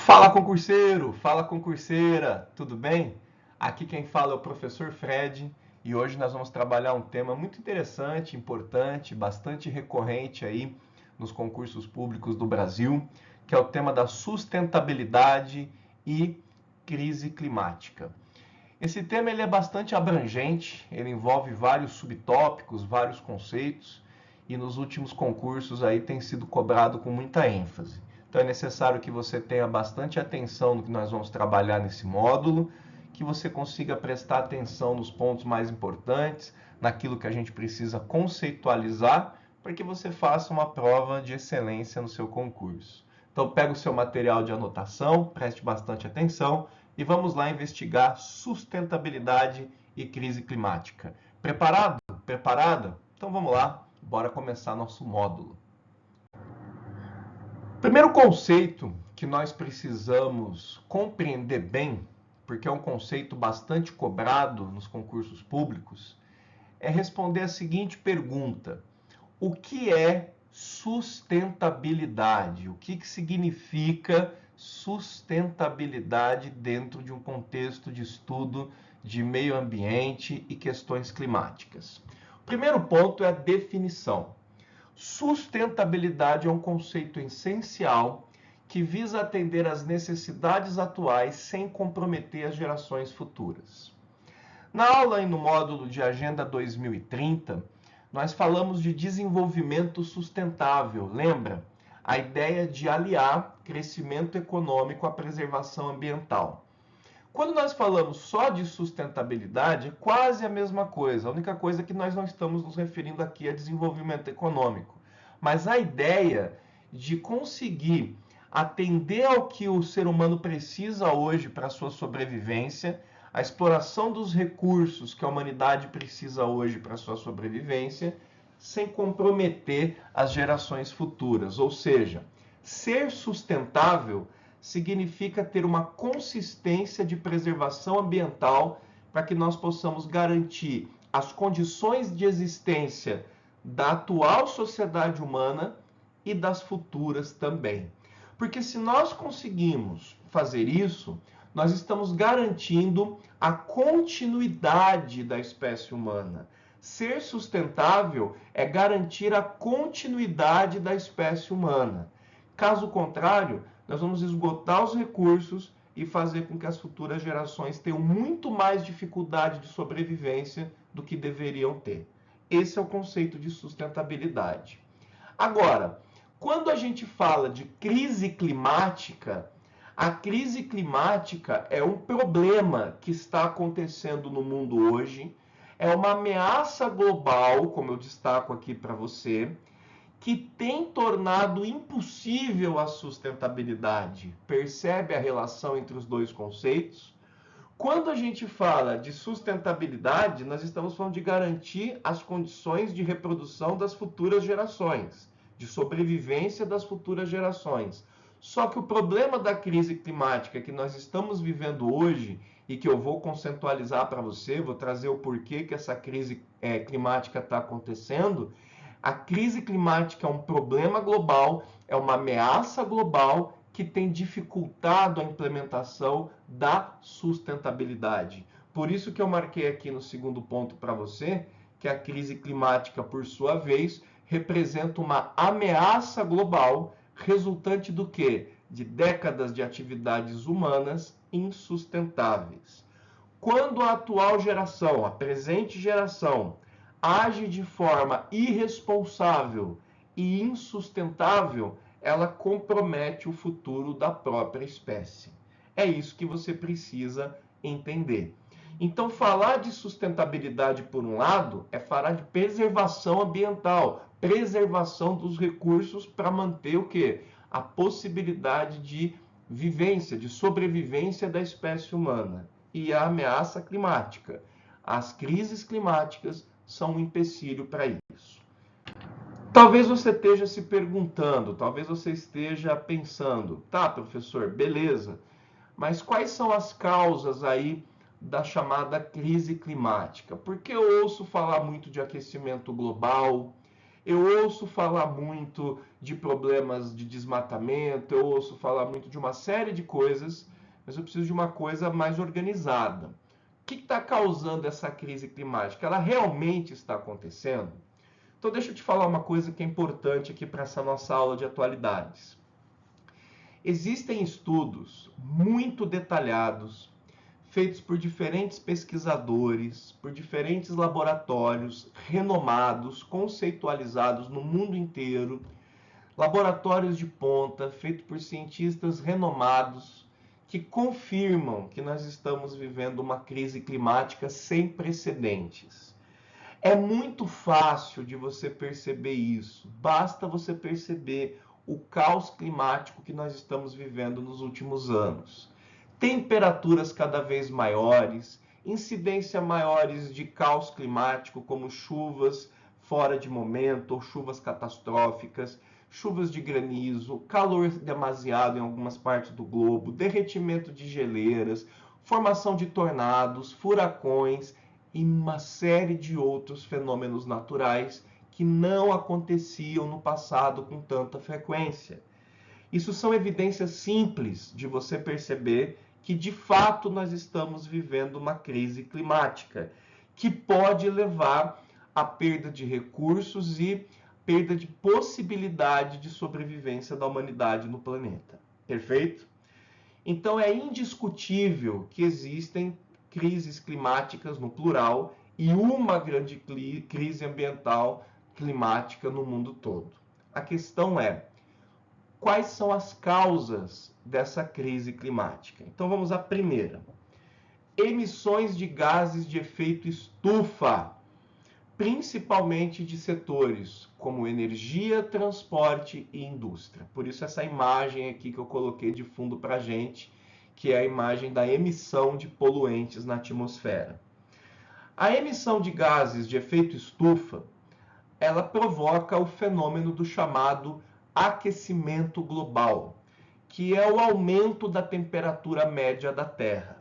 Fala concurseiro, fala concurseira, tudo bem? Aqui quem fala é o professor Fred e hoje nós vamos trabalhar um tema muito interessante, importante, bastante recorrente aí nos concursos públicos do Brasil, que é o tema da sustentabilidade e crise climática. Esse tema ele é bastante abrangente, ele envolve vários subtópicos, vários conceitos e nos últimos concursos aí tem sido cobrado com muita ênfase. Então é necessário que você tenha bastante atenção no que nós vamos trabalhar nesse módulo, que você consiga prestar atenção nos pontos mais importantes, naquilo que a gente precisa conceitualizar, para que você faça uma prova de excelência no seu concurso. Então pega o seu material de anotação, preste bastante atenção e vamos lá investigar sustentabilidade e crise climática. Preparado? Preparada? Então vamos lá, bora começar nosso módulo. Primeiro conceito que nós precisamos compreender bem, porque é um conceito bastante cobrado nos concursos públicos, é responder a seguinte pergunta: o que é sustentabilidade? O que significa sustentabilidade dentro de um contexto de estudo de meio ambiente e questões climáticas? O primeiro ponto é a definição. Sustentabilidade é um conceito essencial que visa atender às necessidades atuais sem comprometer as gerações futuras. Na aula e no módulo de Agenda 2030, nós falamos de desenvolvimento sustentável, lembra? A ideia de aliar crescimento econômico à preservação ambiental. Quando nós falamos só de sustentabilidade, é quase a mesma coisa. A única coisa é que nós não estamos nos referindo aqui a desenvolvimento econômico. Mas a ideia de conseguir atender ao que o ser humano precisa hoje para a sua sobrevivência, a exploração dos recursos que a humanidade precisa hoje para a sua sobrevivência, sem comprometer as gerações futuras. Ou seja, ser sustentável significa ter uma consistência de preservação ambiental para que nós possamos garantir as condições de existência da atual sociedade humana e das futuras também. Porque se nós conseguimos fazer isso, nós estamos garantindo a continuidade da espécie humana. Ser sustentável é garantir a continuidade da espécie humana. Caso contrário, nós vamos esgotar os recursos e fazer com que as futuras gerações tenham muito mais dificuldade de sobrevivência do que deveriam ter. Esse é o conceito de sustentabilidade. Agora, quando a gente fala de crise climática, a crise climática é um problema que está acontecendo no mundo hoje, é uma ameaça global, como eu destaco aqui para você, que tem tornado impossível a sustentabilidade. Percebe a relação entre os dois conceitos? Quando a gente fala de sustentabilidade, nós estamos falando de garantir as condições de reprodução das futuras gerações, de sobrevivência das futuras gerações. Só que o problema da crise climática que nós estamos vivendo hoje e que eu vou conceitualizar para você, vou trazer o porquê que essa crise climática está acontecendo. A crise climática é um problema global, é uma ameaça global que tem dificultado a implementação da sustentabilidade. Por isso que eu marquei aqui no segundo ponto para você que a crise climática, por sua vez, representa uma ameaça global resultante do quê? De décadas de atividades humanas insustentáveis. Quando a atual geração, a presente geração, age de forma irresponsável e insustentável, ela compromete o futuro da própria espécie. É isso que você precisa entender. Então, falar de sustentabilidade, por um lado, é falar de preservação ambiental, preservação dos recursos para manter o quê? A possibilidade de vivência, de sobrevivência da espécie humana. E a ameaça climática. As crises climáticas são um empecilho para isso. Talvez você esteja se perguntando, talvez você esteja pensando, tá, professor, beleza, mas quais são as causas aí da chamada crise climática? Porque eu ouço falar muito de aquecimento global, Eu ouço falar muito de problemas de desmatamento, eu ouço falar muito de uma série de coisas, mas eu preciso de uma coisa mais organizada. O que está causando essa crise climática? Ela realmente está acontecendo? Então deixa eu te falar uma coisa que é importante aqui para essa nossa aula de atualidades. Existem estudos muito detalhados, feitos por diferentes pesquisadores, por diferentes laboratórios renomados, conceitualizados no mundo inteiro, laboratórios de ponta, feitos por cientistas renomados, que confirmam que nós estamos vivendo uma crise climática sem precedentes. É muito fácil de você perceber isso, basta você perceber o caos climático que nós estamos vivendo nos últimos anos. Temperaturas cada vez maiores, incidência maiores de caos climático, como chuvas fora de momento ou chuvas catastróficas, chuvas de granizo, calor demasiado em algumas partes do globo, derretimento de geleiras, formação de tornados, furacões e uma série de outros fenômenos naturais que não aconteciam no passado com tanta frequência. Isso são evidências simples de você perceber que de fato nós estamos vivendo uma crise climática, que pode levar à perda de recursos e perda de possibilidade de sobrevivência da humanidade no planeta. Perfeito? Então é indiscutível que existem crises climáticas no plural e uma grande crise ambiental climática no mundo todo. A questão é: quais são as causas dessa crise climática? Então vamos à primeira. Emissões de gases de efeito estufa, principalmente de setores como energia, transporte e indústria. Por isso essa imagem aqui que eu coloquei de fundo para a gente, que é a imagem da emissão de poluentes na atmosfera. A emissão de gases de efeito estufa, ela provoca o fenômeno do chamado aquecimento global, que é o aumento da temperatura média da Terra.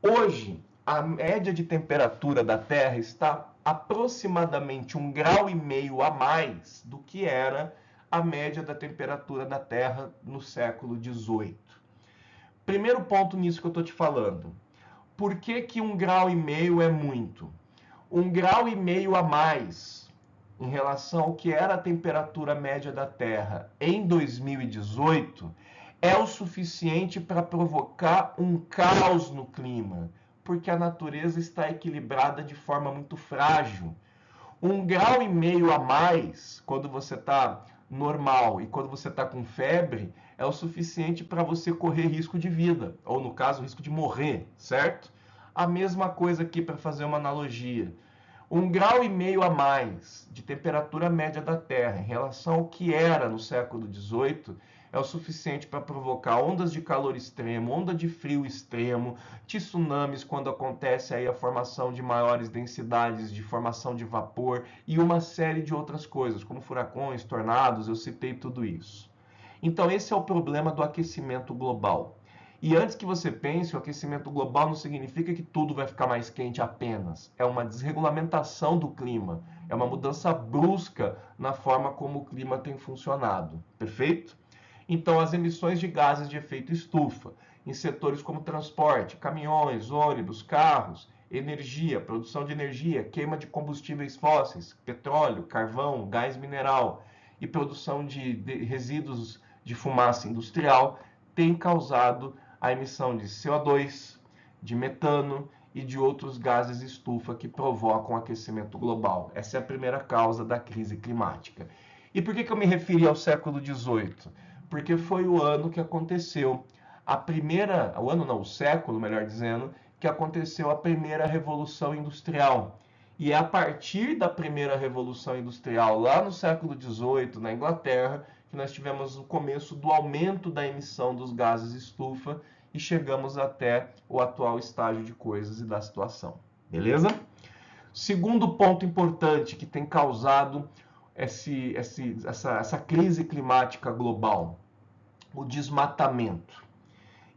Hoje, a média de temperatura da Terra está aproximadamente 1,5 graus a mais do que era a média da temperatura da Terra no século XVIII. Primeiro ponto nisso que eu estou te falando. Por que 1,5 graus é muito? 1,5 graus a mais em relação ao que era a temperatura média da Terra em 2018 é o suficiente para provocar um caos no clima, porque a natureza está equilibrada de forma muito frágil. 1,5 graus a mais, quando você está normal e quando você está com febre, é o suficiente para você correr risco de vida, ou no caso, risco de morrer, certo? A mesma coisa aqui para fazer uma analogia. 1,5 graus a mais de temperatura média da Terra em relação ao que era no século XVIII é o suficiente para provocar ondas de calor extremo, onda de frio extremo, tsunamis quando acontece aí a formação de maiores densidades de formação de vapor e uma série de outras coisas, como furacões, tornados, eu citei tudo isso. Então esse é o problema do aquecimento global. E antes que você pense, o aquecimento global não significa que tudo vai ficar mais quente apenas. É uma desregulamentação do clima. É uma mudança brusca na forma como o clima tem funcionado. Perfeito? Então, as emissões de gases de efeito estufa, em setores como transporte, caminhões, ônibus, carros, energia, produção de energia, queima de combustíveis fósseis, petróleo, carvão, gás mineral e produção de resíduos de fumaça industrial, tem causado a emissão de CO2, de metano e de outros gases estufa que provocam aquecimento global. Essa é a primeira causa da crise climática. E por que eu me referi ao século XVIII? Porque foi o ano que aconteceu a primeira, o século, melhor dizendo, que aconteceu a primeira revolução industrial. E é a partir da primeira revolução industrial, lá no século XVIII, na Inglaterra, que nós tivemos o começo do aumento da emissão dos gases estufa e chegamos até o atual estágio de coisas e da situação. Beleza? Segundo ponto importante que tem causado essa crise climática global, o desmatamento.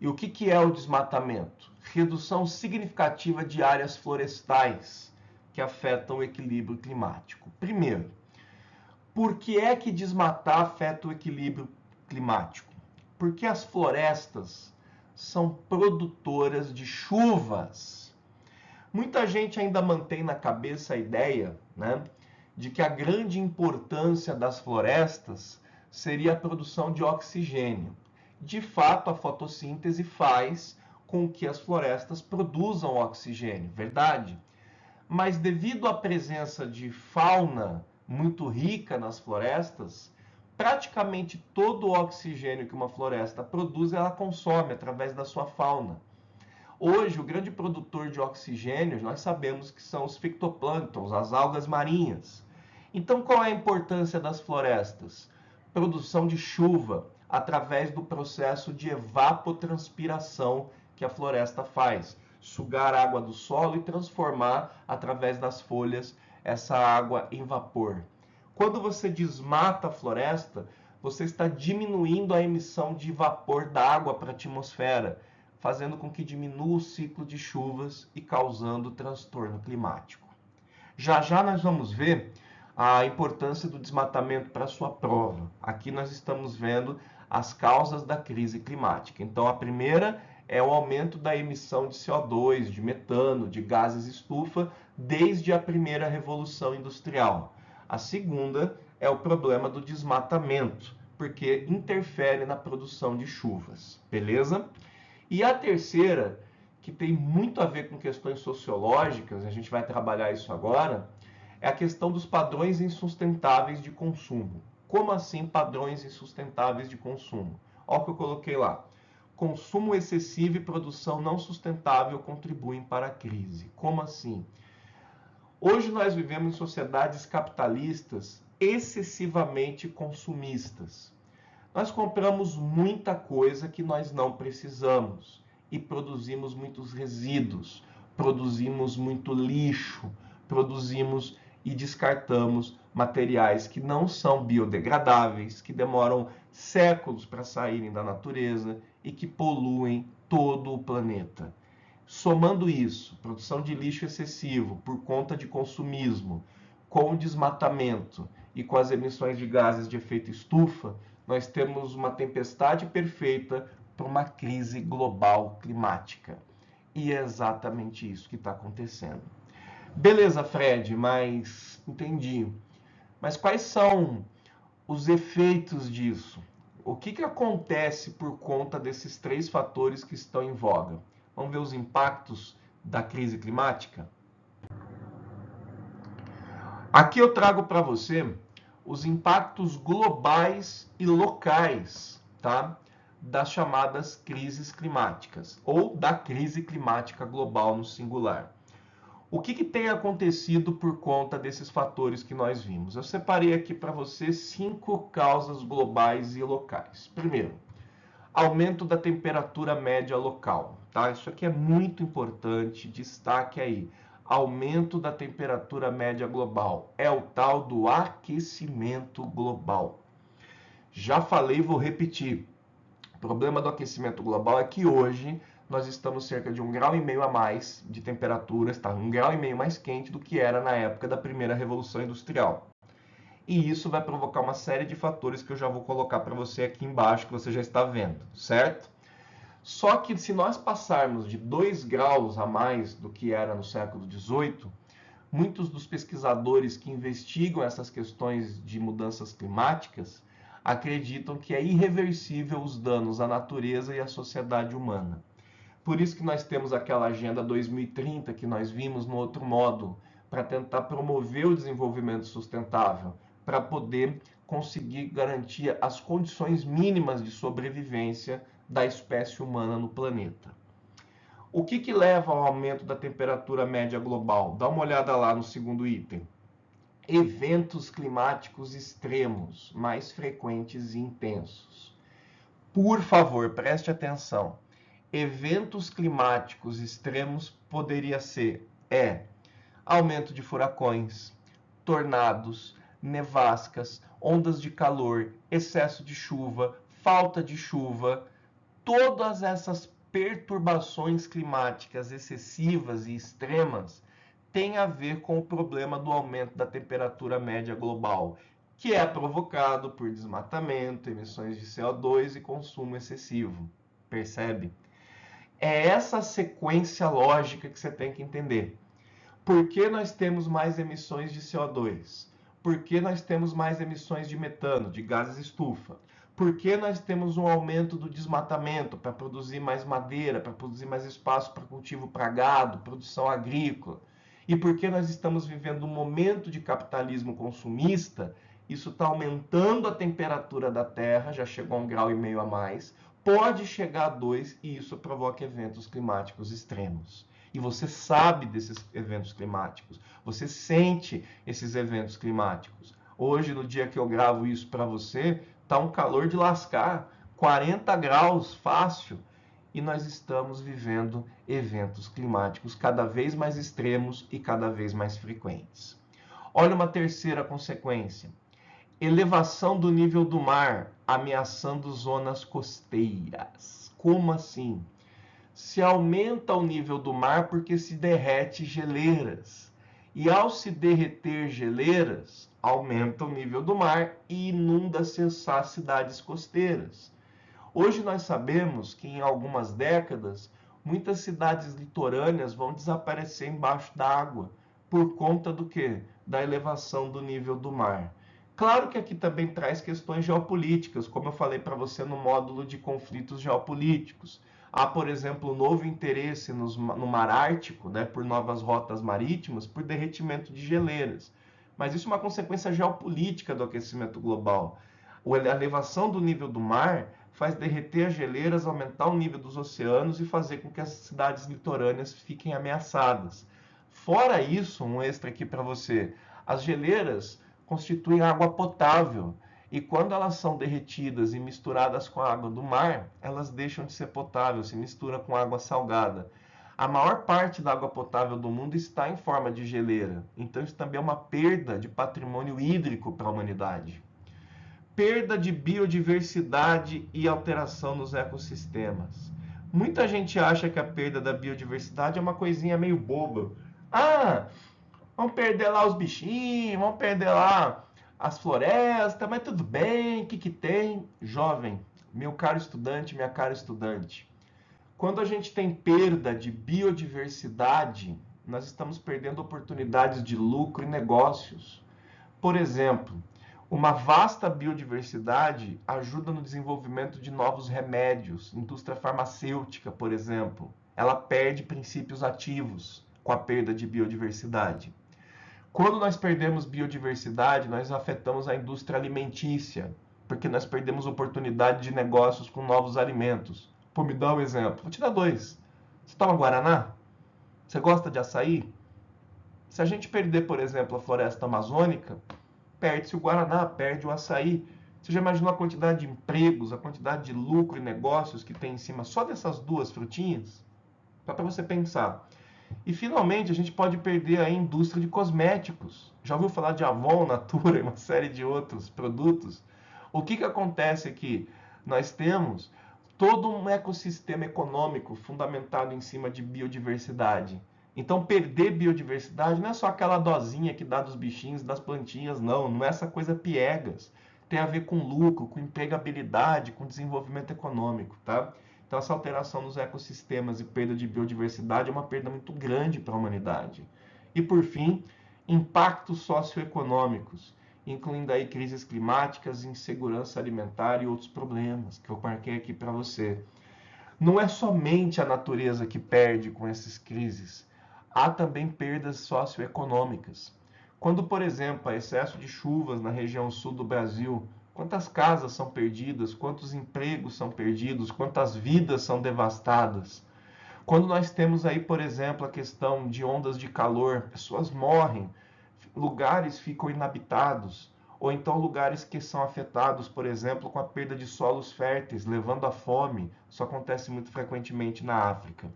E o que é o desmatamento? Redução significativa de áreas florestais que afetam o equilíbrio climático. Primeiro, Por que é que desmatar afeta o equilíbrio climático? Porque as florestas são produtoras de chuvas. Muita gente ainda mantém na cabeça a ideia, né, de que a grande importância das florestas seria a produção de oxigênio. De fato, a fotossíntese faz com que as florestas produzam oxigênio, verdade? Mas devido à presença de fauna muito rica nas florestas, praticamente todo o oxigênio que uma floresta produz, ela consome através da sua fauna. Hoje, o grande produtor de oxigênio, nós sabemos que são os fitoplânctons, as algas marinhas. Então, qual é a importância das florestas? Produção de chuva através do processo de evapotranspiração que a floresta faz. Sugar a água do solo e transformar, através das folhas, essa água em vapor. Quando você desmata a floresta, você está diminuindo a emissão de vapor da água para a atmosfera, fazendo com que diminua o ciclo de chuvas e causando transtorno climático. Já já nós vamos ver a importância do desmatamento para a sua prova. Aqui nós estamos vendo as causas da crise climática. Então, a primeira é o aumento da emissão de CO2, de metano, de gases estufa, desde a primeira revolução industrial. A segunda é o problema do desmatamento, porque interfere na produção de chuvas, beleza? E a terceira, que tem muito a ver com questões sociológicas, a gente vai trabalhar isso agora, é a questão dos padrões insustentáveis de consumo. Como assim padrões insustentáveis de consumo? Olha o que eu coloquei lá. Consumo excessivo e produção não sustentável contribuem para a crise. Como assim? Hoje nós vivemos em sociedades capitalistas excessivamente consumistas. Nós compramos muita coisa que nós não precisamos e produzimos muitos resíduos, produzimos muito lixo, produzimos e descartamos materiais que não são biodegradáveis, que demoram séculos para saírem da natureza e que poluem todo o planeta. Somando isso, produção de lixo excessivo por conta de consumismo, com o desmatamento e com as emissões de gases de efeito estufa, nós temos uma tempestade perfeita para uma crise global climática. E é exatamente isso que está acontecendo. Beleza, Fred, mas entendi. Mas quais são os efeitos disso? O que acontece por conta desses três fatores que estão em voga? Vamos ver os impactos da crise climática? Aqui eu trago para você os impactos globais e locais, tá? Das chamadas crises climáticas, ou da crise climática global no singular. O que tem acontecido por conta desses fatores que nós vimos? Eu separei aqui para você 5 causas globais e locais. Primeiro, aumento da temperatura média local, tá? Isso aqui é muito importante, destaque aí. Aumento da temperatura média global. É o tal do aquecimento global. Já falei e vou repetir. O problema do aquecimento global é que hoje nós estamos cerca de 1,5 graus a mais de temperatura, está 1,5 graus mais quente do que era na época da primeira revolução industrial. E isso vai provocar uma série de fatores que eu já vou colocar para você aqui embaixo, que você já está vendo, certo? Só que se nós passarmos de 2 graus a mais do que era no século XVIII, muitos dos pesquisadores que investigam essas questões de mudanças climáticas acreditam que é irreversível os danos à natureza e à sociedade humana. Por isso que nós temos aquela Agenda 2030 que nós vimos no outro módulo, para tentar promover o desenvolvimento sustentável, para poder conseguir garantir as condições mínimas de sobrevivência da espécie humana no planeta. O que leva ao aumento da temperatura média global? Dá uma olhada lá no segundo item. Eventos climáticos extremos, mais frequentes e intensos. Por favor, preste atenção. Eventos climáticos extremos poderia ser aumento de furacões, tornados, nevascas, ondas de calor, excesso de chuva, falta de chuva. Todas essas perturbações climáticas excessivas e extremas têm a ver com o problema do aumento da temperatura média global, que é provocado por desmatamento, emissões de CO2 e consumo excessivo. Percebe? É essa sequência lógica que você tem que entender. Por que nós temos mais emissões de CO2? Por que nós temos mais emissões de metano, de gases estufa? Por que nós temos um aumento do desmatamento para produzir mais madeira, para produzir mais espaço para cultivo para gado, produção agrícola? E por que nós estamos vivendo um momento de capitalismo consumista? Isso está aumentando a temperatura da Terra, já chegou a 1,5 graus a mais, pode chegar a 2 e isso provoca eventos climáticos extremos. E você sabe desses eventos climáticos, você sente esses eventos climáticos. Hoje, no dia que eu gravo isso para você, tá um calor de lascar, 40 graus fácil, e nós estamos vivendo eventos climáticos cada vez mais extremos e cada vez mais frequentes. Olha uma terceira consequência. Elevação do nível do mar ameaçando zonas costeiras. Como assim? Se aumenta o nível do mar porque se derrete geleiras. E ao se derreter geleiras, aumenta o nível do mar e inunda-se as cidades costeiras. Hoje nós sabemos que em algumas décadas, muitas cidades litorâneas vão desaparecer embaixo d'água por conta do quê? Da elevação do nível do mar. Claro que aqui também traz questões geopolíticas, como eu falei para você no módulo de conflitos geopolíticos. Há, por exemplo, novo interesse no Mar Ártico, né, por novas rotas marítimas, por derretimento de geleiras. Mas isso é uma consequência geopolítica do aquecimento global. A elevação do nível do mar faz derreter as geleiras, aumentar o nível dos oceanos e fazer com que as cidades litorâneas fiquem ameaçadas. Fora isso, um extra aqui para você, as geleiras constituem água potável e quando elas são derretidas e misturadas com a água do mar, elas deixam de ser potáveis, se mistura com água salgada. A maior parte da água potável do mundo está em forma de geleira, então isso também é uma perda de patrimônio hídrico para a humanidade. Perda de biodiversidade e alteração nos ecossistemas. Muita gente acha que a perda da biodiversidade é uma coisinha meio boba. Ah, vamos perder lá os bichinhos, vamos perder lá as florestas, mas tudo bem, o que tem? Jovem, meu caro estudante, minha cara estudante, quando a gente tem perda de biodiversidade, nós estamos perdendo oportunidades de lucro e negócios. Por exemplo, uma vasta biodiversidade ajuda no desenvolvimento de novos remédios. Indústria farmacêutica, por exemplo, ela perde princípios ativos com a perda de biodiversidade. Quando nós perdemos biodiversidade, nós afetamos a indústria alimentícia, porque nós perdemos oportunidade de negócios com novos alimentos. Pô, me dá um exemplo. Vou te dar dois. Você toma Guaraná? Você gosta de açaí? Se a gente perder, por exemplo, a floresta amazônica, perde-se o Guaraná, perde o açaí. Você já imaginou a quantidade de empregos, a quantidade de lucro e negócios que tem em cima só dessas duas frutinhas? Só para você pensar. E finalmente a gente pode perder a indústria de cosméticos. Já ouviu falar de Avon, Natura e uma série de outros produtos? O que acontece aqui? Nós temos todo um ecossistema econômico fundamentado em cima de biodiversidade. Então, perder biodiversidade não é só aquela dosinha que dá dos bichinhos, das plantinhas, não. Não é essa coisa piegas. Tem a ver com lucro, com empregabilidade, com desenvolvimento econômico, tá? Então, essa alteração nos ecossistemas e perda de biodiversidade é uma perda muito grande para a humanidade. E, por fim, impactos socioeconômicos, incluindo aí crises climáticas, insegurança alimentar e outros problemas que eu marquei aqui para você. Não é somente a natureza que perde com essas crises, há também perdas socioeconômicas. Quando, por exemplo, há excesso de chuvas na região sul do Brasil, quantas casas são perdidas, quantos empregos são perdidos, quantas vidas são devastadas. Quando nós temos aí, por exemplo, a questão de ondas de calor, pessoas morrem, lugares ficam inabitados, ou então lugares que são afetados, por exemplo, com a perda de solos férteis, levando à fome. Isso acontece muito frequentemente na África.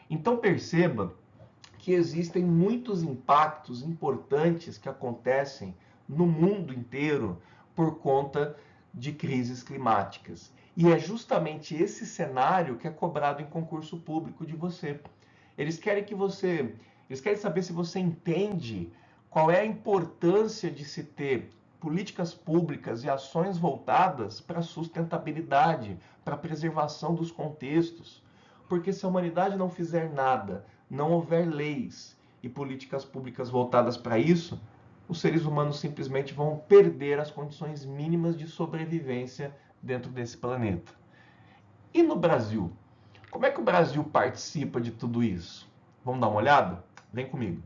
Então perceba que existem muitos impactos importantes que acontecem no mundo inteiro por conta de crises climáticas. E é justamente esse cenário que é cobrado em concurso público de você. Eles querem saber se você entende qual é a importância de se ter políticas públicas e ações voltadas para a sustentabilidade, para a preservação dos contextos. Porque se a humanidade não fizer nada, não houver leis e políticas públicas voltadas para isso, os seres humanos simplesmente vão perder as condições mínimas de sobrevivência dentro desse planeta. E no Brasil? Como é que o Brasil participa de tudo isso? Vamos dar uma olhada? Vem comigo.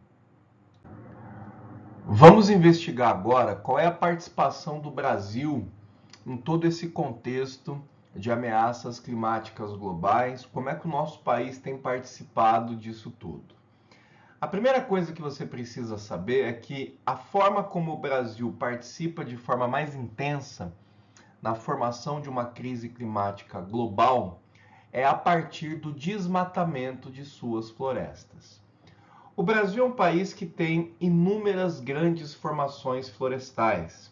Vamos investigar agora qual é a participação do Brasil em todo esse contexto de ameaças climáticas globais, como é que o nosso país tem participado disso tudo. A primeira coisa que você precisa saber é que a forma como o Brasil participa de forma mais intensa na formação de uma crise climática global é a partir do desmatamento de suas florestas. O Brasil é um país que tem inúmeras grandes formações florestais.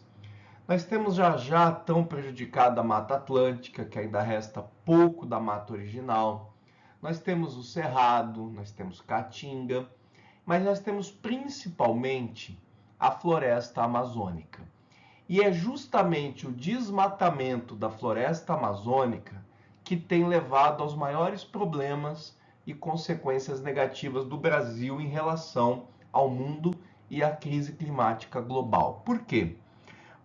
Nós temos já a tão prejudicada Mata Atlântica, que ainda resta pouco da mata original. Nós temos o Cerrado, nós temos Caatinga, mas nós temos principalmente a floresta amazônica. E é justamente o desmatamento da floresta amazônica que tem levado aos maiores problemas e consequências negativas do Brasil em relação ao mundo e à crise climática global. Por quê?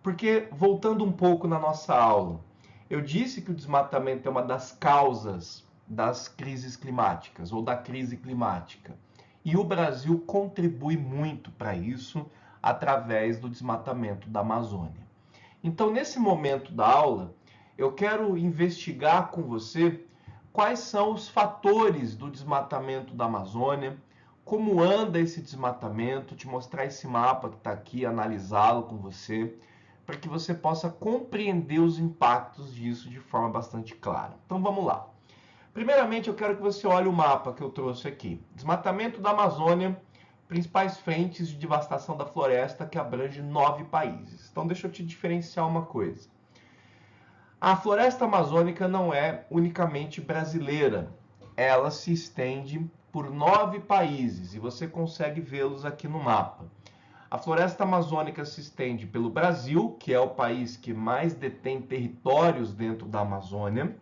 Porque, voltando um pouco na nossa aula, eu disse que o desmatamento é uma das causas das crises climáticas ou da crise climática. E o Brasil contribui muito para isso através do desmatamento da Amazônia. Então, nesse momento da aula, eu quero investigar com você quais são os fatores do desmatamento da Amazônia, como anda esse desmatamento, te mostrar esse mapa que está aqui, analisá-lo com você, para que você possa compreender os impactos disso de forma bastante clara. Então vamos lá. Primeiramente, eu quero que você olhe o mapa que eu trouxe aqui. Desmatamento da Amazônia, principais frentes de devastação da floresta que abrange 9 países. Então deixa eu te diferenciar uma coisa. A floresta amazônica não é unicamente brasileira. Ela se estende por 9 países e você consegue vê-los aqui no mapa. A floresta amazônica se estende pelo Brasil, que é o país que mais detém territórios dentro da Amazônia,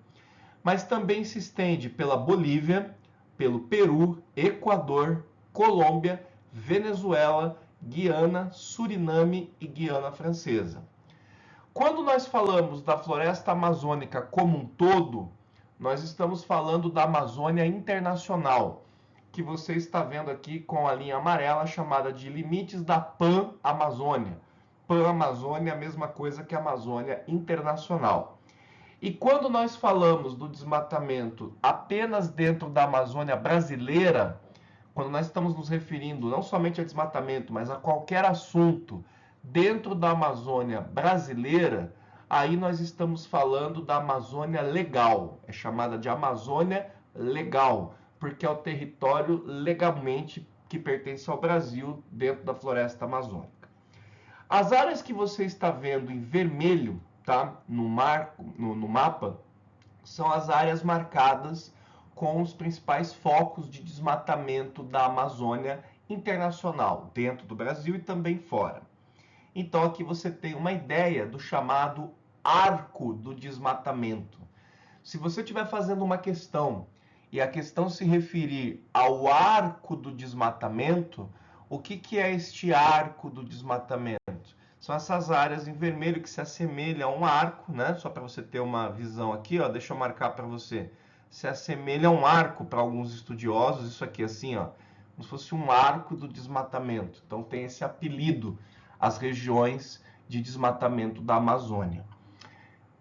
mas também se estende pela Bolívia, pelo Peru, Equador, Colômbia, Venezuela, Guiana, Suriname e Guiana Francesa. Quando nós falamos da floresta amazônica como um todo, nós estamos falando da Amazônia Internacional, que você está vendo aqui com a linha amarela chamada de limites da Pan-Amazônia. Pan-Amazônia é a mesma coisa que a Amazônia Internacional. E quando nós falamos do desmatamento apenas dentro da Amazônia brasileira, quando nós estamos nos referindo não somente a desmatamento, mas a qualquer assunto dentro da Amazônia brasileira, aí nós estamos falando da Amazônia legal. É chamada de Amazônia legal, porque é o território legalmente que pertence ao Brasil dentro da floresta amazônica. As áreas que você está vendo em vermelho, tá, no mapa, são as áreas marcadas com os principais focos de desmatamento da Amazônia internacional, dentro do Brasil e também fora. Então aqui você tem uma ideia do chamado arco do desmatamento. Se você estiver fazendo uma questão e a questão se referir ao arco do desmatamento, o que é este arco do desmatamento? São essas áreas em vermelho que se assemelham a um arco, né? Só para você ter uma visão aqui, ó, deixa eu marcar para você. Se assemelha a um arco para alguns estudiosos, isso aqui assim, ó, como se fosse um arco do desmatamento. Então tem esse apelido as regiões de desmatamento da Amazônia.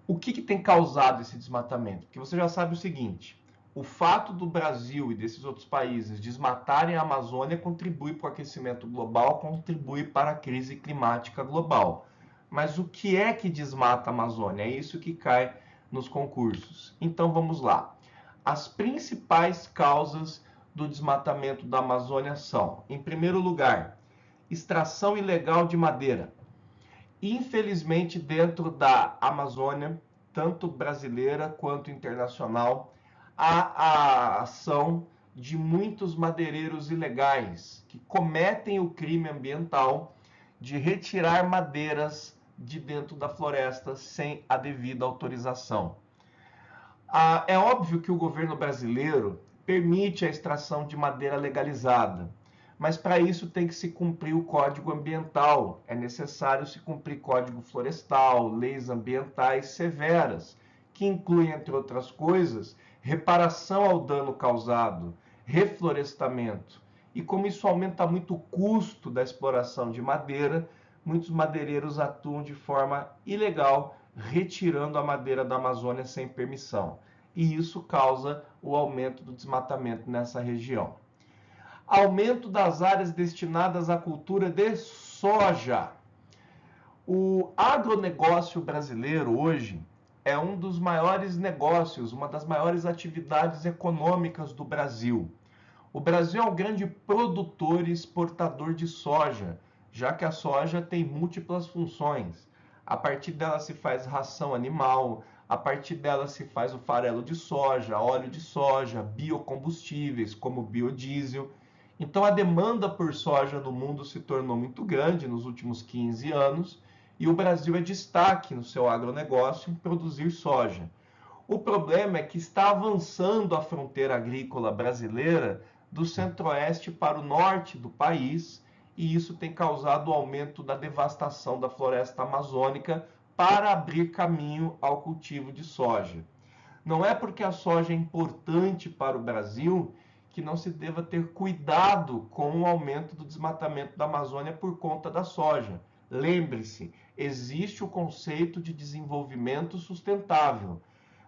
O que tem causado esse desmatamento? Porque você já sabe o seguinte, o fato do Brasil e desses outros países desmatarem a Amazônia contribui para o aquecimento global, contribui para a crise climática global. Mas o que é que desmata a Amazônia? É isso que cai nos concursos. Então vamos lá. As principais causas do desmatamento da Amazônia são, em primeiro lugar, extração ilegal de madeira. Infelizmente, dentro da Amazônia, tanto brasileira quanto internacional, há a ação de muitos madeireiros ilegais que cometem o crime ambiental de retirar madeiras de dentro da floresta sem a devida autorização. É óbvio que o governo brasileiro permite a extração de madeira legalizada, mas para isso tem que se cumprir o Código Ambiental. É necessário se cumprir Código Florestal, leis ambientais severas, que incluem, entre outras coisas, reparação ao dano causado, reflorestamento. E como isso aumenta muito o custo da exploração de madeira, muitos madeireiros atuam de forma ilegal, retirando a madeira da Amazônia sem permissão. E isso causa o aumento do desmatamento nessa região. Aumento das áreas destinadas à cultura de soja. O agronegócio brasileiro hoje é um dos maiores negócios, uma das maiores atividades econômicas do Brasil. O Brasil é um grande produtor e exportador de soja, já que a soja tem múltiplas funções. A partir dela se faz ração animal, a partir dela se faz o farelo de soja, óleo de soja, biocombustíveis como biodiesel. Então a demanda por soja no mundo se tornou muito grande nos últimos 15 anos e o Brasil é destaque no seu agronegócio em produzir soja. O problema é que está avançando a fronteira agrícola brasileira do centro-oeste para o norte do país, e isso tem causado o aumento da devastação da floresta amazônica para abrir caminho ao cultivo de soja. Não é porque a soja é importante para o Brasil que não se deva ter cuidado com o aumento do desmatamento da Amazônia por conta da soja. Lembre-se, existe o conceito de desenvolvimento sustentável.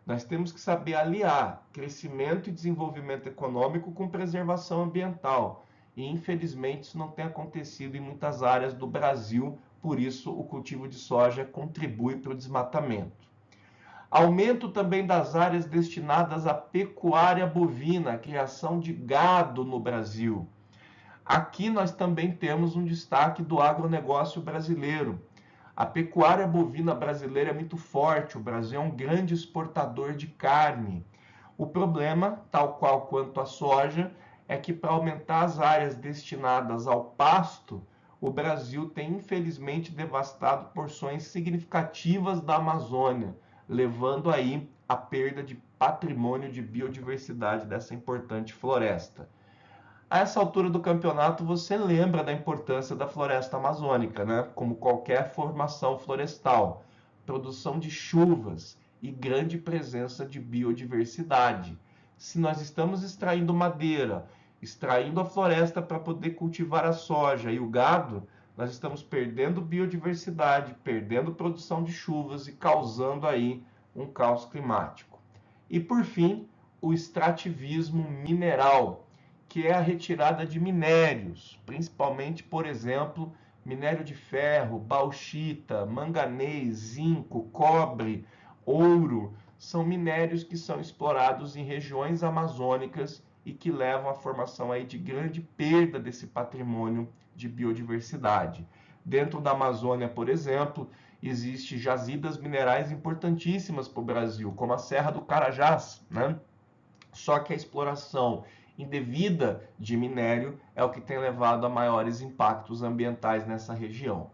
Nós temos que saber aliar crescimento e desenvolvimento econômico com preservação ambiental. E, infelizmente, isso não tem acontecido em muitas áreas do Brasil, por isso o cultivo de soja contribui para o desmatamento. Aumento também das áreas destinadas à pecuária bovina, a criação de gado no Brasil. Aqui nós também temos um destaque do agronegócio brasileiro. A pecuária bovina brasileira é muito forte, o Brasil é um grande exportador de carne. O problema, tal qual quanto a soja, é que para aumentar as áreas destinadas ao pasto, o Brasil tem infelizmente devastado porções significativas da Amazônia, levando aí a perda de patrimônio de biodiversidade dessa importante floresta. A essa altura do campeonato você lembra da importância da floresta amazônica, né? Como qualquer formação florestal, produção de chuvas e grande presença de biodiversidade. Se nós estamos extraindo madeira, extraindo a floresta para poder cultivar a soja e o gado, nós estamos perdendo biodiversidade, perdendo produção de chuvas e causando aí um caos climático. E por fim, o extrativismo mineral, que é a retirada de minérios, principalmente, por exemplo, minério de ferro, bauxita, manganês, zinco, cobre, ouro, são minérios que são explorados em regiões amazônicas e que levam à formação aí de grande perda desse patrimônio de biodiversidade. Dentro da Amazônia, por exemplo, existem jazidas minerais importantíssimas para o Brasil, como a Serra do Carajás, né? Só que a exploração indevida de minério é o que tem levado a maiores impactos ambientais nessa região.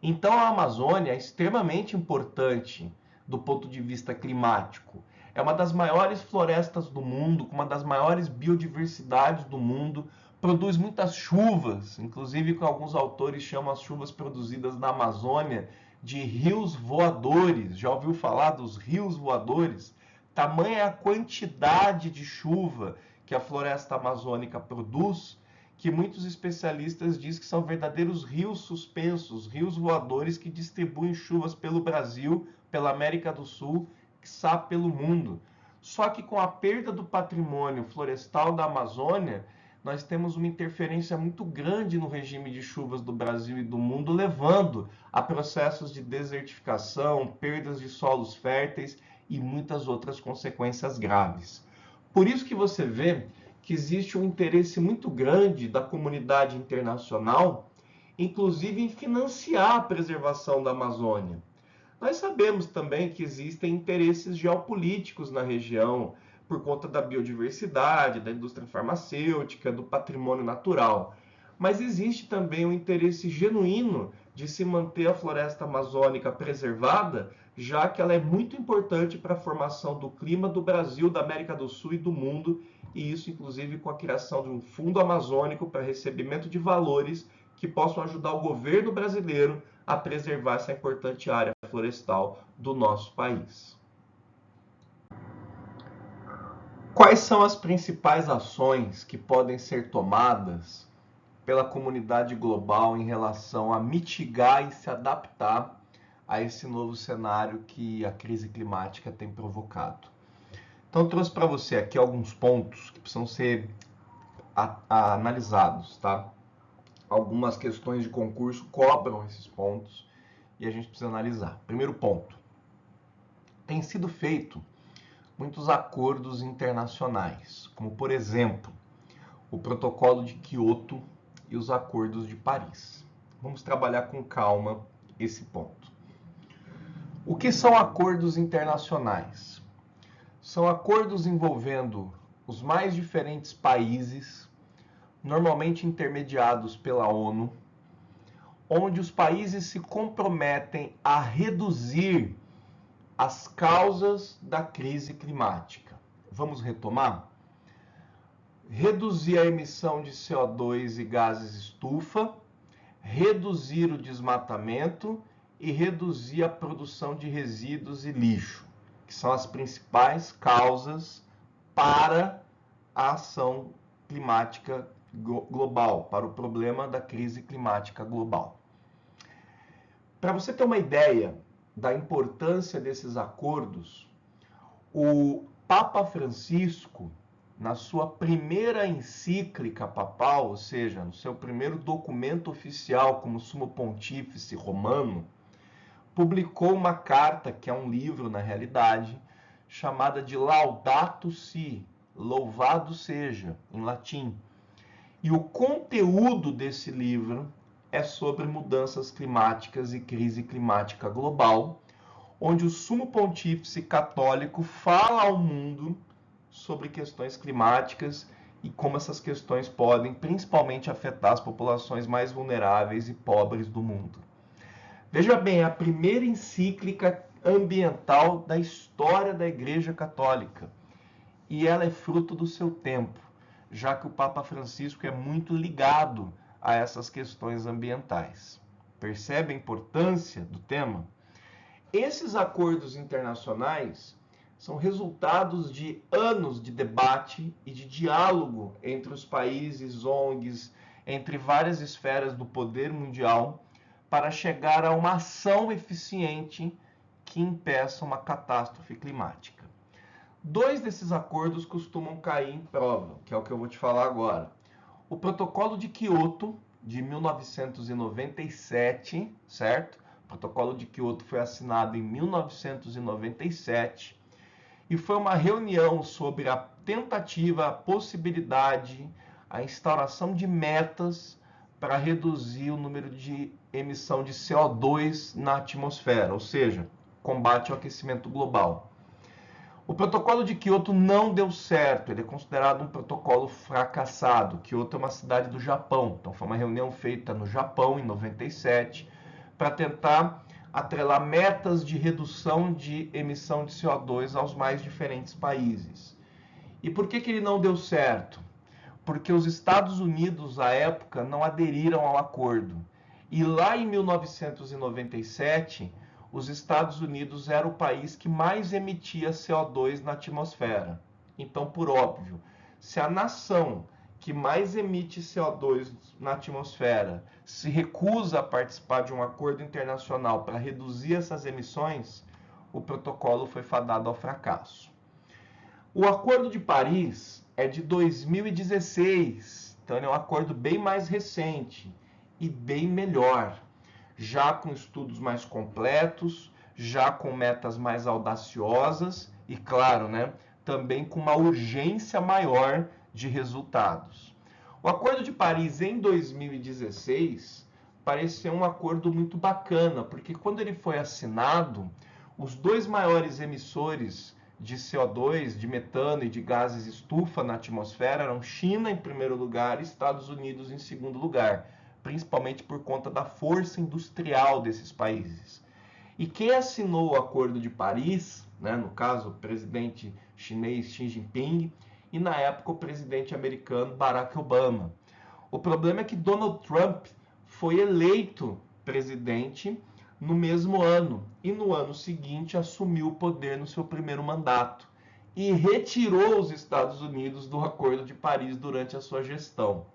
Então a Amazônia é extremamente importante do ponto de vista climático. É uma das maiores florestas do mundo, com uma das maiores biodiversidades do mundo, produz muitas chuvas, inclusive que alguns autores chamam as chuvas produzidas na Amazônia de rios voadores. Já ouviu falar dos rios voadores? Tamanha é a quantidade de chuva que a floresta amazônica produz, que muitos especialistas dizem que são verdadeiros rios suspensos, rios voadores que distribuem chuvas pelo Brasil, pela América do Sul, quiçá pelo mundo. Só que com a perda do patrimônio florestal da Amazônia, nós temos uma interferência muito grande no regime de chuvas do Brasil e do mundo, levando a processos de desertificação, perdas de solos férteis e muitas outras consequências graves. Por isso que você vê que existe um interesse muito grande da comunidade internacional, inclusive em financiar a preservação da Amazônia. Nós sabemos também que existem interesses geopolíticos na região, por conta da biodiversidade, da indústria farmacêutica, do patrimônio natural. Mas existe também um interesse genuíno de se manter a floresta amazônica preservada, já que ela é muito importante para a formação do clima do Brasil, da América do Sul e do mundo, e isso inclusive com a criação de um fundo amazônico para recebimento de valores que possam ajudar o governo brasileiro a preservar essa importante área florestal do nosso país. Quais são as principais ações que podem ser tomadas pela comunidade global em relação a mitigar e se adaptar a esse novo cenário que a crise climática tem provocado? Então, eu trouxe para você aqui alguns pontos que precisam ser analisados, tá? Algumas questões de concurso cobram esses pontos e a gente precisa analisar. Primeiro ponto: tem sido feito muitos acordos internacionais, como por exemplo, o Protocolo de Quioto e os Acordos de Paris. Vamos trabalhar com calma esse ponto. O que são acordos internacionais? São acordos envolvendo os mais diferentes países, normalmente intermediados pela ONU, onde os países se comprometem a reduzir as causas da crise climática. Vamos retomar? Reduzir a emissão de CO2 e gases estufa, reduzir o desmatamento e reduzir a produção de resíduos e lixo, que são as principais causas para a ação climática global, para o problema da crise climática global. Para você ter uma ideia da importância desses acordos, o Papa Francisco, na sua primeira encíclica papal, ou seja, no seu primeiro documento oficial como sumo pontífice romano, publicou uma carta, que é um livro na realidade, chamada de Laudato Si, louvado seja, em latim. E o conteúdo desse livro é sobre mudanças climáticas e crise climática global, onde o sumo pontífice católico fala ao mundo sobre questões climáticas e como essas questões podem principalmente afetar as populações mais vulneráveis e pobres do mundo. Veja bem, é a primeira encíclica ambiental da história da Igreja Católica, e ela é fruto do seu tempo, já que o Papa Francisco é muito ligado a essas questões ambientais. Percebe a importância do tema? Esses acordos internacionais são resultados de anos de debate e de diálogo entre os países, ONGs, entre várias esferas do poder mundial, para chegar a uma ação eficiente que impeça uma catástrofe climática. 2 desses acordos costumam cair em prova, que é o que eu vou te falar agora. O Protocolo de Quioto, de 1997, certo? O Protocolo de Quioto foi assinado em 1997 e foi uma reunião sobre a tentativa, a possibilidade, a instauração de metas para reduzir o número de emissão de CO2 na atmosfera, ou seja, combate ao aquecimento global. O Protocolo de Quioto não deu certo, ele é considerado um protocolo fracassado. Quioto é uma cidade do Japão, então foi uma reunião feita no Japão em 97 para tentar atrelar metas de redução de emissão de CO2 aos mais diferentes países. E por que ele não deu certo? Porque os Estados Unidos, à época, não aderiram ao acordo. E lá em 1997, os Estados Unidos era o país que mais emitia CO2 na atmosfera. Então, por óbvio, se a nação que mais emite CO2 na atmosfera se recusa a participar de um acordo internacional para reduzir essas emissões, o protocolo foi fadado ao fracasso. O Acordo de Paris é de 2016, então ele é um acordo bem mais recente e bem melhor, já com estudos mais completos, já com metas mais audaciosas e, claro, também com uma urgência maior de resultados. O Acordo de Paris em 2016 pareceu um acordo muito bacana, porque quando ele foi assinado, os 2 maiores emissores de CO2, de metano e de gases estufa na atmosfera eram China em primeiro lugar e Estados Unidos em segundo lugar. principalmente por conta da força industrial desses países. E quem assinou o Acordo de Paris, né, no caso o presidente chinês Xi Jinping e na época o presidente americano Barack Obama. O problema é que Donald Trump foi eleito presidente no mesmo ano e no ano seguinte assumiu o poder no seu primeiro mandato e retirou os Estados Unidos do Acordo de Paris durante a sua gestão.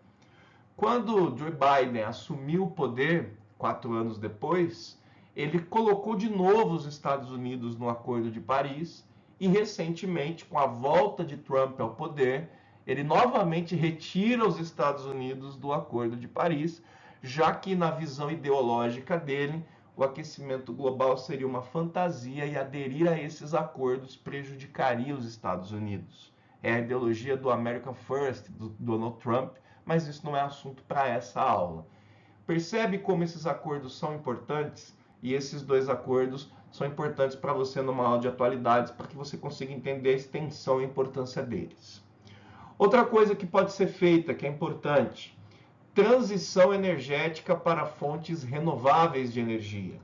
Quando Joe Biden assumiu o poder, 4 anos depois, ele colocou de novo os Estados Unidos no Acordo de Paris e recentemente, com a volta de Trump ao poder, ele novamente retira os Estados Unidos do Acordo de Paris, já que na visão ideológica dele, o aquecimento global seria uma fantasia e aderir a esses acordos prejudicaria os Estados Unidos. É a ideologia do American First, do Donald Trump, mas isso não é assunto para essa aula. Percebe como esses acordos são importantes? E esses 2 acordos são importantes para você numa aula de atualidades, para que você consiga entender a extensão e a importância deles. Outra coisa que pode ser feita, que é importante, transição energética para fontes renováveis de energia.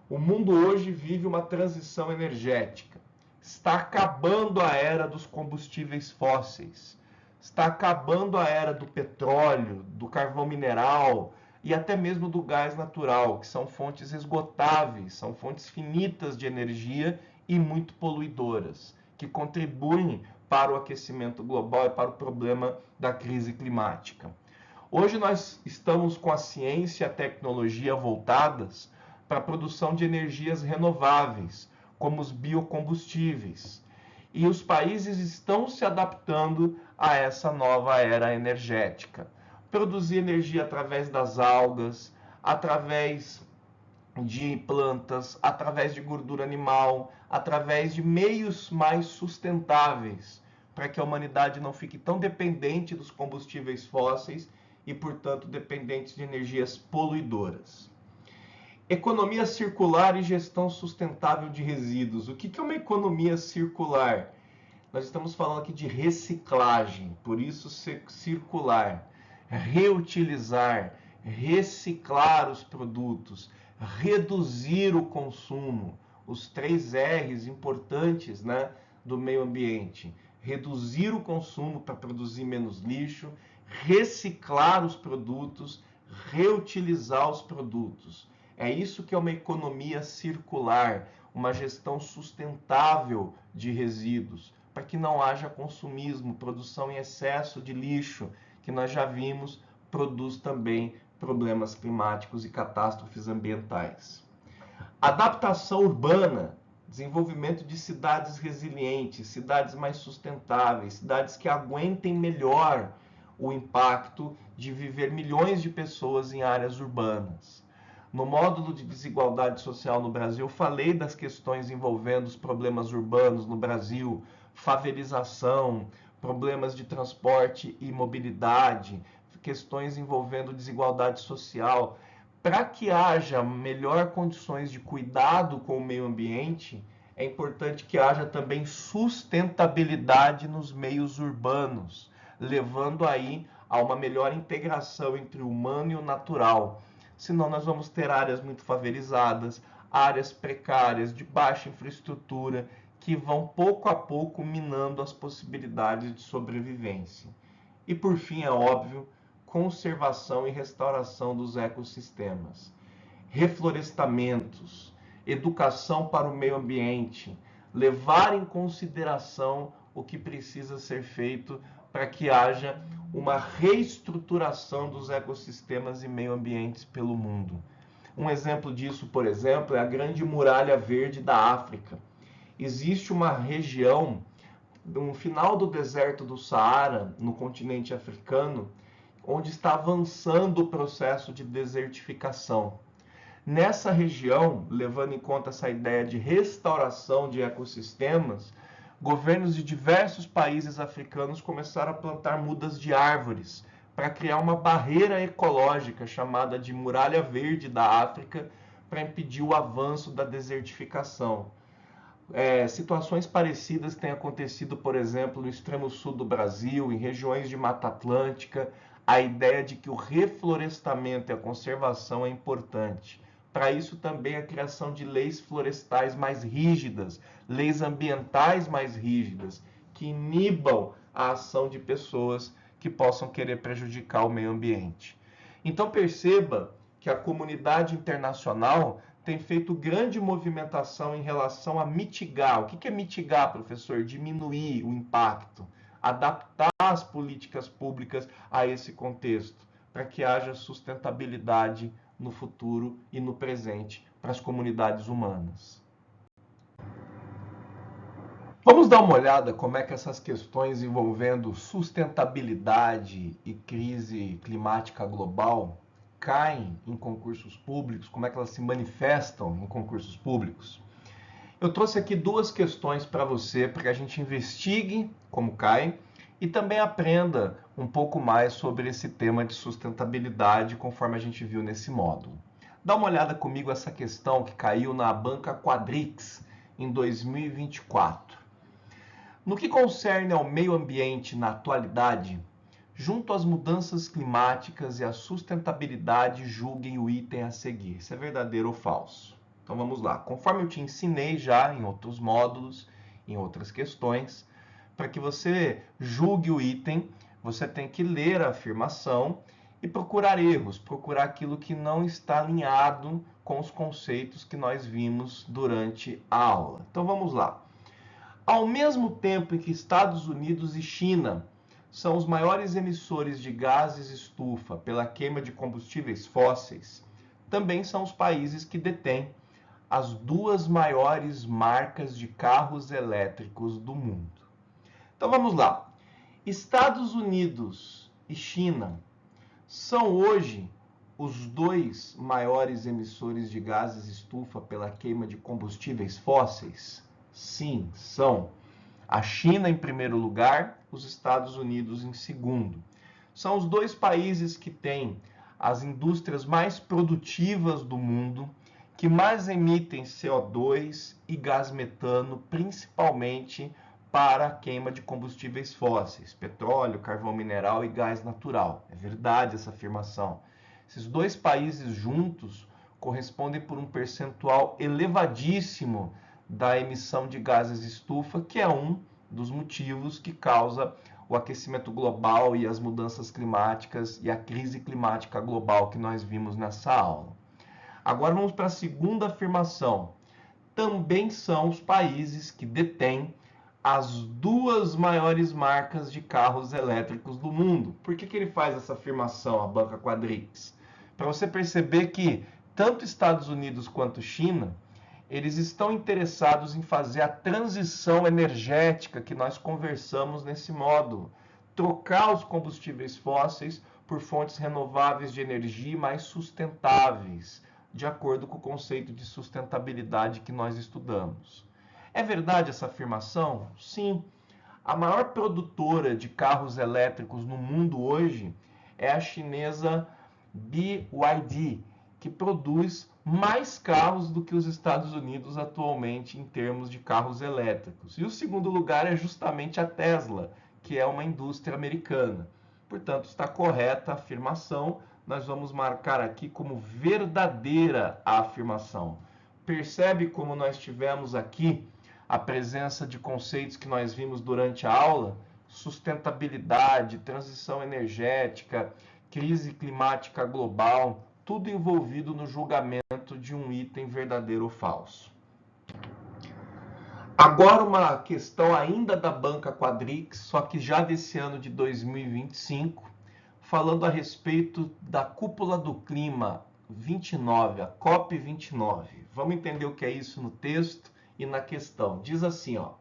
O mundo hoje vive uma transição energética. Está acabando a era dos combustíveis fósseis. Está acabando a era do petróleo, do carvão mineral e até mesmo do gás natural, que são fontes esgotáveis, são fontes finitas de energia e muito poluidoras, que contribuem para o aquecimento global e para o problema da crise climática. Hoje nós estamos com a ciência e a tecnologia voltadas para a produção de energias renováveis, como os biocombustíveis. E os países estão se adaptando a essa nova era energética. Produzir energia através das algas, através de plantas, através de gordura animal, através de meios mais sustentáveis, para que a humanidade não fique tão dependente dos combustíveis fósseis e, portanto, dependentes de energias poluidoras. Economia circular e gestão sustentável de resíduos. O que é uma economia circular? Nós estamos falando aqui de reciclagem, por isso circular. Reutilizar, reciclar os produtos, reduzir o consumo. Os 3 R's importantes, né, do meio ambiente. Reduzir o consumo para produzir menos lixo, reciclar os produtos, reutilizar os produtos. É isso que é uma economia circular, uma gestão sustentável de resíduos, para que não haja consumismo, produção em excesso de lixo, que nós já vimos, produz também problemas climáticos e catástrofes ambientais. Adaptação urbana, desenvolvimento de cidades resilientes, cidades mais sustentáveis, cidades que aguentem melhor o impacto de viver milhões de pessoas em áreas urbanas. No módulo de desigualdade social no Brasil, eu falei das questões envolvendo os problemas urbanos no Brasil, favelização, problemas de transporte e mobilidade, questões envolvendo desigualdade social. Para que haja melhor condições de cuidado com o meio ambiente, é importante que haja também sustentabilidade nos meios urbanos, levando aí a uma melhor integração entre o humano e o natural. Senão nós vamos ter áreas muito favelizadas, áreas precárias, de baixa infraestrutura, que vão pouco a pouco minando as possibilidades de sobrevivência. E por fim, é óbvio, conservação e restauração dos ecossistemas. Reflorestamentos, educação para o meio ambiente, levar em consideração o que precisa ser feito para que haja uma reestruturação dos ecossistemas e meio ambientes pelo mundo. Um exemplo disso, por exemplo, é a Grande Muralha Verde da África. Existe uma região, no final do deserto do Saara, no continente africano, onde está avançando o processo de desertificação. Nessa região, levando em conta essa ideia de restauração de ecossistemas, governos de diversos países africanos começaram a plantar mudas de árvores para criar uma barreira ecológica chamada de Muralha Verde da África para impedir o avanço da desertificação. Situações parecidas têm acontecido, por exemplo, no extremo sul do Brasil, em regiões de Mata Atlântica, a ideia de que o reflorestamento e a conservação é importante. Para isso também a criação de leis florestais mais rígidas, leis ambientais mais rígidas, que inibam a ação de pessoas que possam querer prejudicar o meio ambiente. Então perceba que a comunidade internacional tem feito grande movimentação em relação a mitigar. O que é mitigar, professor? Diminuir o impacto, adaptar as políticas públicas a esse contexto, para que haja sustentabilidade no futuro e no presente para as comunidades humanas. Vamos dar uma olhada como é que essas questões envolvendo sustentabilidade e crise climática global caem em concursos públicos, como é que elas se manifestam em concursos públicos. Eu trouxe aqui duas questões para você, para que a gente investigue como cai e também aprenda um pouco mais sobre esse tema de sustentabilidade, conforme a gente viu nesse módulo. Dá uma olhada comigo essa questão que caiu na banca Quadrix em 2024. No que concerne ao meio ambiente na atualidade, junto às mudanças climáticas e à sustentabilidade, julguem o item a seguir. Isso é verdadeiro ou falso? Então vamos lá. Conforme eu te ensinei já em outros módulos, em outras questões, para que você julgue o item, você tem que ler a afirmação e procurar erros, procurar aquilo que não está alinhado com os conceitos que nós vimos durante a aula. Então vamos lá. Ao mesmo tempo em que Estados Unidos e China são os maiores emissores de gases estufa pela queima de combustíveis fósseis, também são os países que detêm as duas maiores marcas de carros elétricos do mundo. Então vamos lá. Estados Unidos e China são hoje os dois maiores emissores de gases estufa pela queima de combustíveis fósseis? Sim, são. A China em primeiro lugar, os Estados Unidos em segundo. São os dois países que têm as indústrias mais produtivas do mundo, que mais emitem CO2 e gás metano, principalmente para a queima de combustíveis fósseis, petróleo, carvão mineral e gás natural. É verdade essa afirmação. Esses dois países juntos correspondem por um percentual elevadíssimo da emissão de gases estufa, que é um dos motivos que causa o aquecimento global e as mudanças climáticas e a crise climática global que nós vimos nessa aula. Agora vamos para a segunda afirmação. Também são os países que detêm as duas maiores marcas de carros elétricos do mundo. Por que ele faz essa afirmação, a banca Quadrix? Para você perceber que tanto Estados Unidos quanto China, eles estão interessados em fazer a transição energética que nós conversamos nesse módulo. Trocar os combustíveis fósseis por fontes renováveis de energia mais sustentáveis, de acordo com o conceito de sustentabilidade que nós estudamos. É verdade essa afirmação? Sim. A maior produtora de carros elétricos no mundo hoje é a chinesa BYD, que produz mais carros do que os Estados Unidos atualmente em termos de carros elétricos. E o segundo lugar é justamente a Tesla, que é uma indústria americana. Portanto, está correta a afirmação. Nós vamos marcar aqui como verdadeira a afirmação. Percebe como nós tivemos aqui a presença de conceitos que nós vimos durante a aula? Sustentabilidade, transição energética, crise climática global, tudo envolvido no julgamento de um item verdadeiro ou falso. Agora uma questão ainda da banca Quadrix, só que já desse ano de 2025, falando a respeito da Cúpula do Clima 29, a COP29. Vamos entender o que é isso no texto e na questão. Diz assim, ó.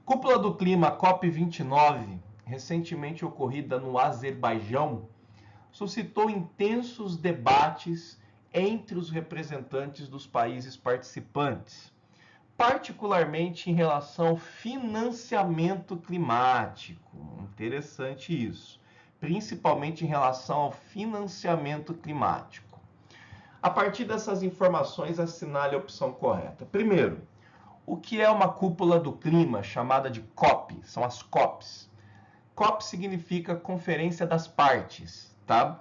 Cúpula do Clima COP29, recentemente ocorrida no Azerbaijão, suscitou intensos debates entre os representantes dos países participantes, particularmente em relação ao financiamento climático. Interessante isso. Principalmente em relação ao financiamento climático. A partir dessas informações, assinale a opção correta. Primeiro, O que é uma cúpula do clima, chamada de COP? São as COPs. COP significa Conferência das Partes, tá?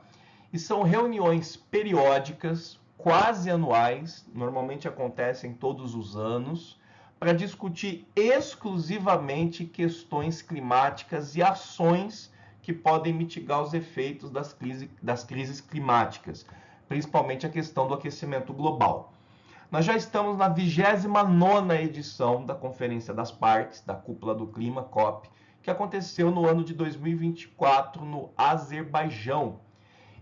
E são reuniões periódicas, quase anuais, normalmente acontecem todos os anos, para discutir exclusivamente questões climáticas e ações que podem mitigar os efeitos das crises climáticas, principalmente a questão do aquecimento global. Nós já estamos na 29ª edição da Conferência das Partes, da Cúpula do Clima, COP, que aconteceu no ano de 2024 no Azerbaijão.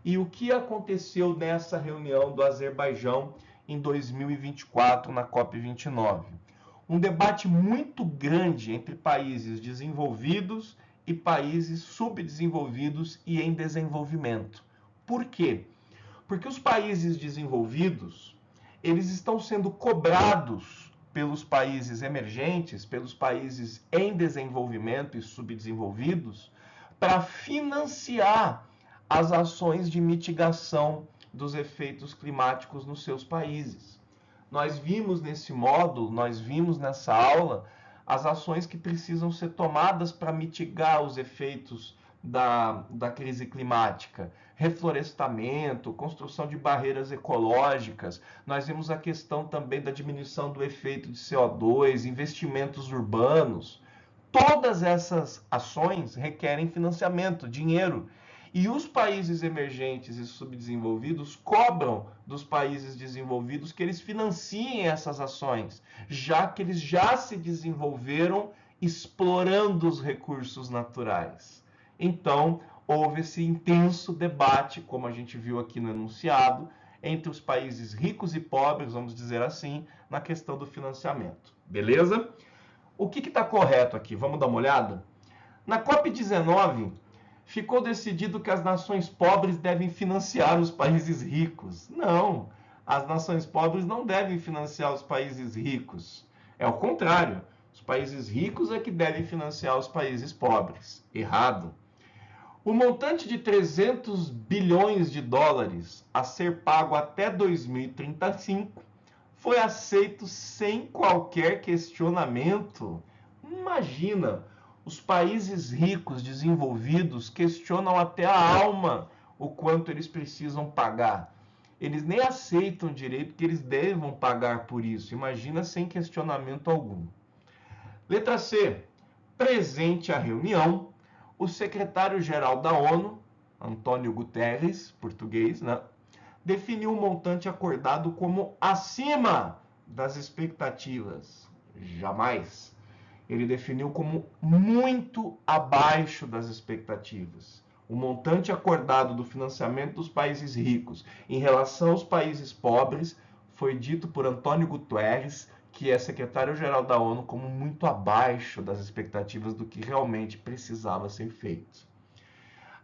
E o que aconteceu nessa reunião do Azerbaijão em 2024 na COP29? Um debate muito grande entre países desenvolvidos e países subdesenvolvidos e em desenvolvimento. Por quê? Porque os países desenvolvidos, eles estão sendo cobrados pelos países emergentes, pelos países em desenvolvimento e subdesenvolvidos, para financiar as ações de mitigação dos efeitos climáticos nos seus países. Nós vimos nesse módulo, nós vimos nessa aula, as ações que precisam ser tomadas para mitigar os efeitos da crise climática. Reflorestamento, construção de barreiras ecológicas. Nós vimos a questão também da diminuição do efeito de CO2, investimentos urbanos. Todas essas ações requerem financiamento, dinheiro. E os países emergentes e subdesenvolvidos cobram dos países desenvolvidos que eles financiem essas ações, já que eles já se desenvolveram explorando os recursos naturais. Então, houve esse intenso debate, como a gente viu aqui no enunciado, entre os países ricos e pobres, vamos dizer assim, na questão do financiamento. Beleza? O que está correto aqui? Vamos dar uma olhada? Na COP19, ficou decidido que as nações pobres devem financiar os países ricos. Não, as nações pobres não devem financiar os países ricos. É o contrário, os países ricos é que devem financiar os países pobres. Errado. O montante de 300 bilhões de dólares a ser pago até 2035 foi aceito sem qualquer questionamento. Imagina, os países ricos, desenvolvidos, questionam até a alma o quanto eles precisam pagar. Eles nem aceitam direito que eles devam pagar por isso. Imagina sem questionamento algum. Letra C. Presente à reunião, o secretário-geral da ONU, Antônio Guterres, português, né, definiu o montante acordado como acima das expectativas. Jamais. Ele definiu como muito abaixo das expectativas. O montante acordado do financiamento dos países ricos em relação aos países pobres foi dito por Antônio Guterres, que é secretário-geral da ONU, como muito abaixo das expectativas do que realmente precisava ser feito.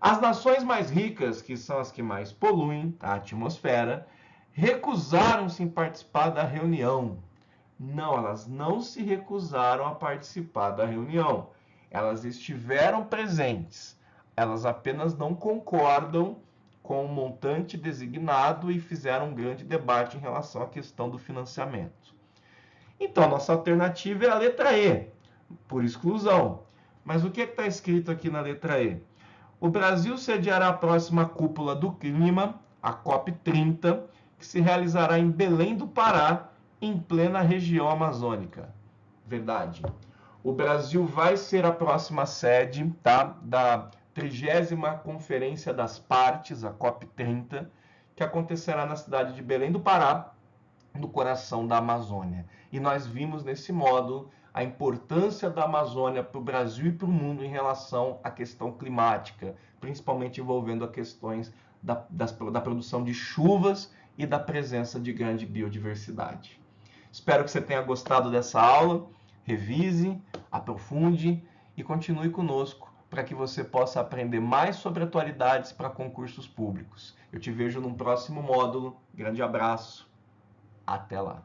As nações mais ricas, que são as que mais poluem a atmosfera, recusaram-se em participar da reunião. Não, elas não se recusaram a participar da reunião. Elas estiveram presentes. Elas apenas não concordam com o montante designado e fizeram um grande debate em relação à questão do financiamento. Então, nossa alternativa é a letra E, por exclusão. Mas o que está escrito aqui na letra E? O Brasil sediará a próxima cúpula do clima, a COP30, que se realizará em Belém do Pará, em plena região amazônica. Verdade. O Brasil vai ser a próxima sede, tá, da 30ª Conferência das Partes, a COP30, que acontecerá na cidade de Belém do Pará, no coração da Amazônia. E nós vimos nesse módulo a importância da Amazônia para o Brasil e para o mundo em relação à questão climática, principalmente envolvendo as questões da produção de chuvas e da presença de grande biodiversidade. Espero que você tenha gostado dessa aula. Revise, aprofunde e continue conosco para que você possa aprender mais sobre atualidades para concursos públicos. Eu te vejo num próximo módulo. Grande abraço. Até lá.